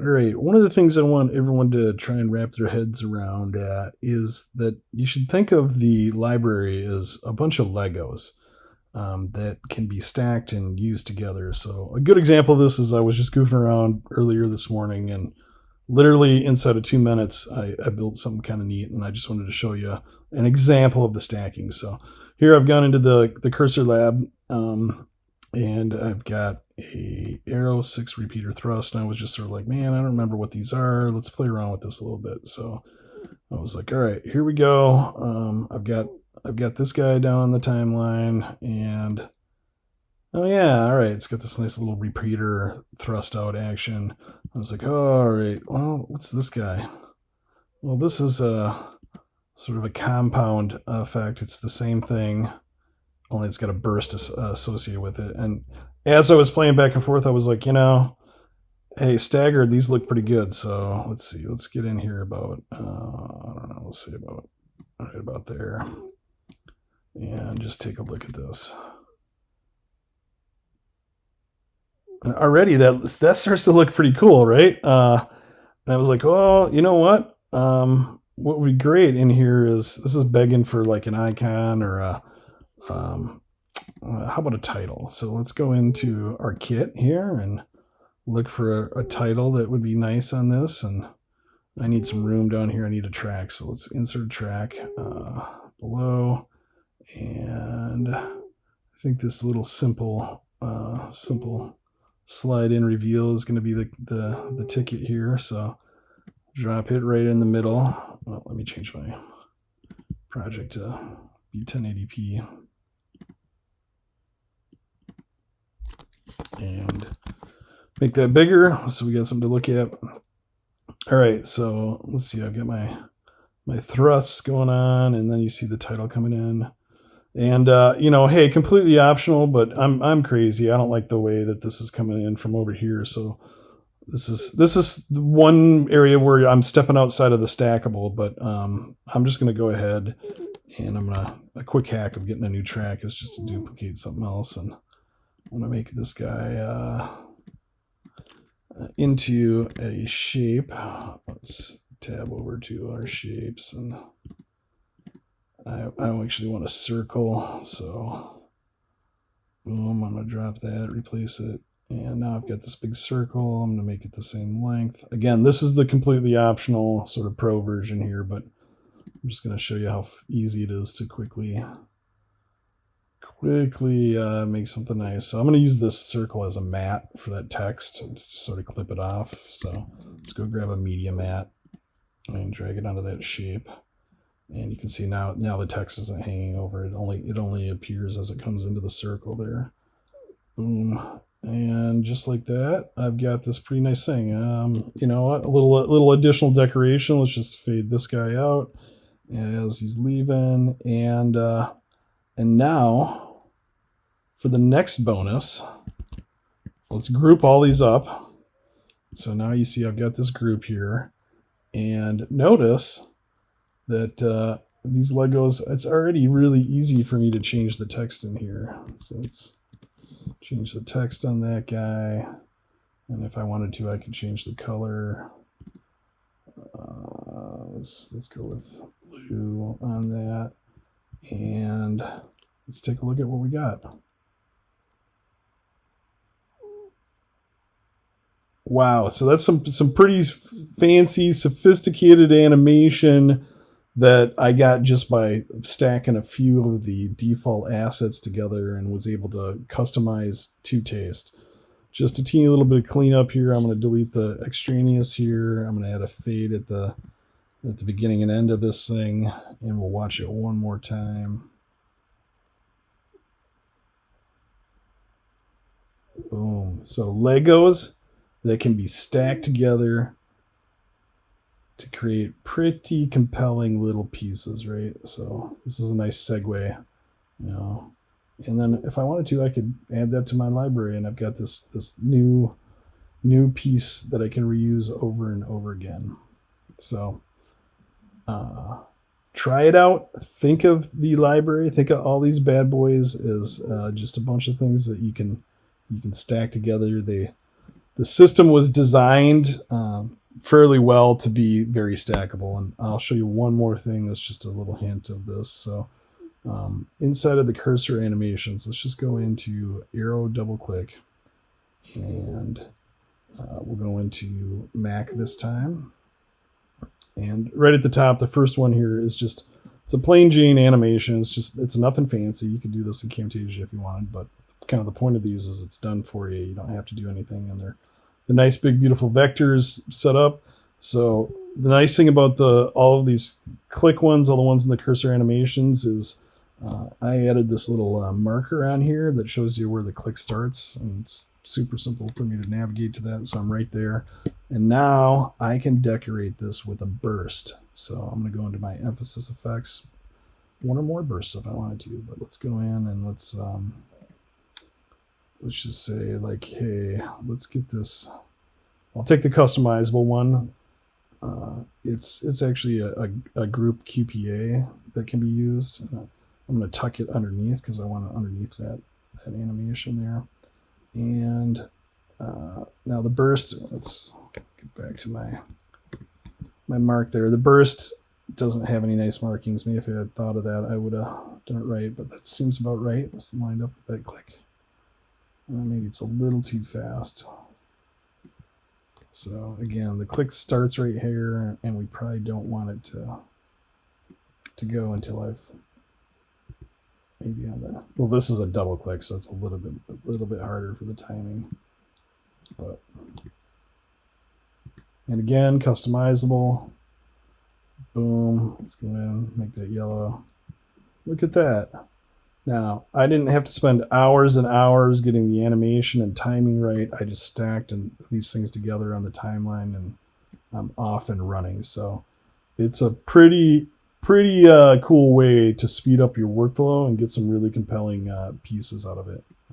All right. One of the things I want everyone to try and wrap their heads around is that you should think of the library as a bunch of Legos that can be stacked and used together. So a good example of this is I was just goofing around earlier this morning, and literally inside of 2 minutes, I built something kind of neat, and I just wanted to show you an example of the stacking. So here I've gone into the cursor lab, and I've got a arrow 6 repeater thrust, and I was just sort of like, man, I don't remember what these are. Let's play around with this a little bit. So I was like, all right, here we go. I've got this guy down on the timeline, and oh yeah, all right, it's got this nice little repeater thrust out action. I was like, oh, all right, well, what's this guy? Well, this is a sort of a compound effect. It's the same thing, only it's got a burst associated with it. And as I was playing back and forth, I was like, hey, staggered, these look pretty good. So let's see, let's get in here about, I don't know, let's see about right about there. And just take a look at this. And already that starts to look pretty cool, right? And I was like, oh, you know what? What would be great in here is this is begging for like an icon or a how about a title? So let's go into our kit here and look for a title that would be nice on this. And I need some room down here. I need a track. So let's insert a track below. And I think this little simple slide in reveal is going to be the ticket here. So drop it right in the middle. Well, let me change my project to be 1080p. And make that bigger so we got something to look at. All right, so let's see. I've got my thrusts going on, and then you see the title coming in. And hey, completely optional, but I'm crazy. I don't like the way that this is coming in from over here. So this is the one area where I'm stepping outside of the stackable, but I'm just gonna go ahead and a quick hack of getting a new track is just to duplicate something else, and I'm gonna make this guy into a shape. Let's tab over to our shapes, and I actually want a circle. So boom, I'm gonna drop that, replace it, and now I've got this big circle. I'm gonna make it the same length. Again, this is the completely optional sort of pro version here, but I'm just gonna show you how easy it is to quickly make something nice. So I'm going to use this circle as a mat for that text and just sort of clip it off. So let's go grab a media mat and drag it onto that shape. And you can see now the text isn't hanging over. It only appears as it comes into the circle there. Boom. And just like that, I've got this pretty nice thing. You know what? A little additional decoration. Let's just fade this guy out as he's leaving. And now, for the next bonus, let's group all these up. So now you see I've got this group here. And notice that these Legos, it's already really easy for me to change the text in here. So let's change the text on that guy. And if I wanted to, I could change the color. Let's go with blue on that. And let's take a look at what we got. Wow, so that's some pretty fancy, sophisticated animation that I got just by stacking a few of the default assets together and was able to customize to taste. Just a teeny little bit of cleanup here. I'm going to delete the extraneous here. I'm going to add a fade at the beginning and end of this thing, and we'll watch it one more time. Boom. So Legos that can be stacked together to create pretty compelling little pieces, right? So this is a nice segue, And then if I wanted to, I could add that to my library, and I've got this new piece that I can reuse over and over again. So try it out. Think of the library. Think of all these bad boys as just a bunch of things that you can stack together. the system was designed fairly well to be very stackable. And I'll show you one more thing that's just a little hint of this. So inside of the cursor animations, let's just go into arrow double click, and we'll go into Mac this time. And right at the top, the first one here is just, it's a plain Jane animation. It's nothing fancy. You could do this in Camtasia if you wanted, but kind of the point of these is it's done for you. You don't have to do anything, and they're the nice big beautiful vectors set up. So the nice thing about all of these click ones, all the ones in the cursor animations, is I added this little marker on here that shows you where the click starts, and it's super simple for me to navigate to that. So I'm right there, and now I can decorate this with a burst. So I'm going to go into my emphasis effects, one or more bursts if I wanted to, but let's go in and let's just say, like, hey, let's get this. I'll take the customizable one. It's actually a group QPA that can be used. I'm going to tuck it underneath because I want it underneath that animation there. And now the burst, let's get back to my mark there. The burst doesn't have any nice markings. Maybe if I had thought of that, I would have done it right, but that seems about right. It's lined up with that click. Maybe it's a little too fast. So again, the click starts right here, and we probably don't want it to go until I've maybe on that. Well, this is a double click, so it's a little bit harder for the timing. But and again, customizable. Boom. Let's go in, make that yellow. Look at that. Now, I didn't have to spend hours and hours getting the animation and timing right. I just stacked these things together on the timeline, and I'm off and running. So it's a pretty cool way to speed up your workflow and get some really compelling pieces out of it.